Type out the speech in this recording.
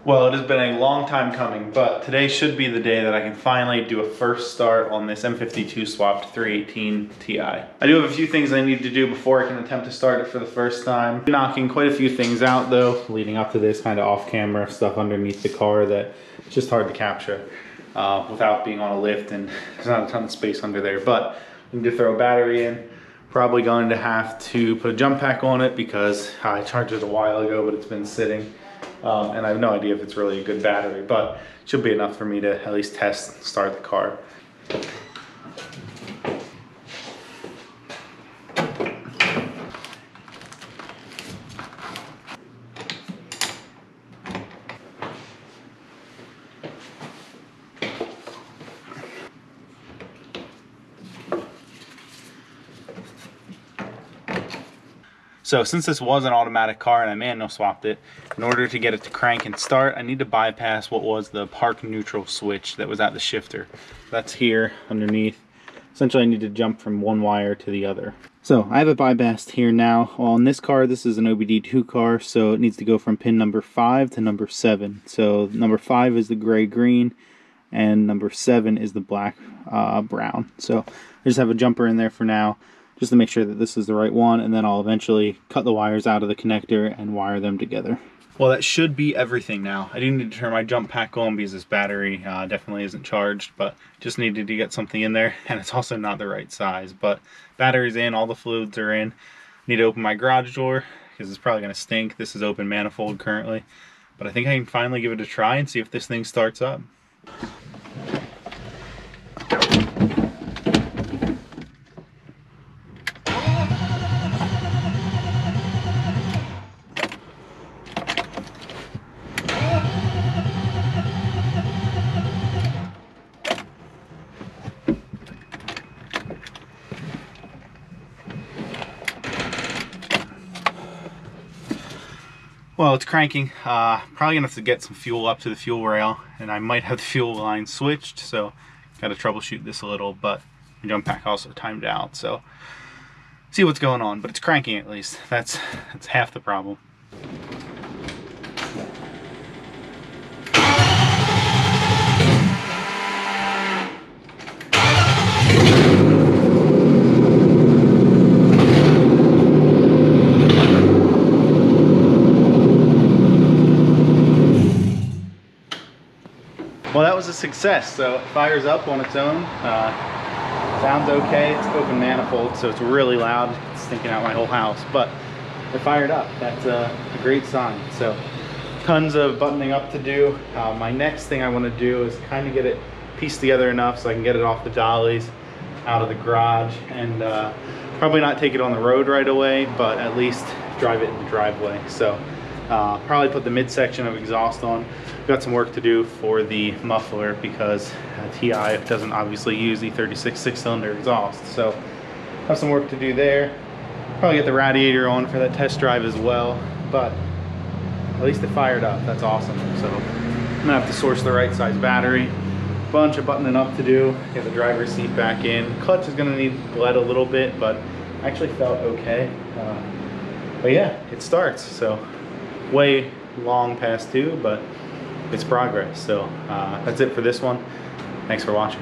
Well, it has been a long time coming, but today should be the day that I can finally do a first start on this M52 swapped 318 Ti. I do have a few things I need to do before I can attempt to start it for the first time. Knocking quite a few things out though, leading up to this, kind of off-camera stuff underneath the car that it's just hard to capture without being on a lift, and there's not a ton of space under there. But I need to throw a battery in. Probably going to have to put a jump pack on it because I charged it a while ago, but it's been sitting. And I have no idea if it's really a good battery, but it should be enough for me to at least test and start the car. So since this was an automatic car and I manual swapped it, in order to get it to crank and start, I need to bypass what was the park neutral switch that was at the shifter. That's here underneath. Essentially I need to jump from one wire to the other. So I have it bypassed here now. Well, in this car, this is an OBD2 car, so it needs to go from pin number 5 to number 7. So number 5 is the gray-green and number 7 is the black brown. So I just have a jumper in there for now, just to make sure that this is the right one, and then I'll eventually cut the wires out of the connector and wire them together. Well, that should be everything now. I do need to turn my jump pack on because this battery definitely isn't charged, but just needed to get something in there, and it's also not the right size. But battery's in, all the fluids are in. Need to open my garage door because it's probably going to stink. This is open manifold currently, but I think I can finally give it a try and see if this thing starts up. Well, it's cranking. Probably gonna have to get some fuel up to the fuel rail, and I might have the fuel line switched, so gotta troubleshoot this a little, but the jump pack also timed out, so see what's going on. But it's cranking at least. That's half the problem. Well, that was a success. So it fires up on its own. Sounds okay. It's open manifold, so it's really loud. It's stinking out my whole house, but it fired up. That's a great sign. So tons of buttoning up to do. My next thing I want to do is kind of get it pieced together enough so I can get it off the dollies, out of the garage, and probably not take it on the road right away, but at least drive it in the driveway. So probably put the midsection of exhaust on. Got some work to do for the muffler because TI doesn't obviously use E36 6-cylinder exhaust, so have some work to do there. Probably get the radiator on for that test drive as well, but at least it fired up. That's awesome. So I'm gonna have to source the right size battery, bunch of buttoning up to do, get the driver's seat back in. Clutch is gonna need bled a little bit, but actually felt okay. But yeah, it starts. So way long past due, but it's progress. So that's it for this one. Thanks for watching.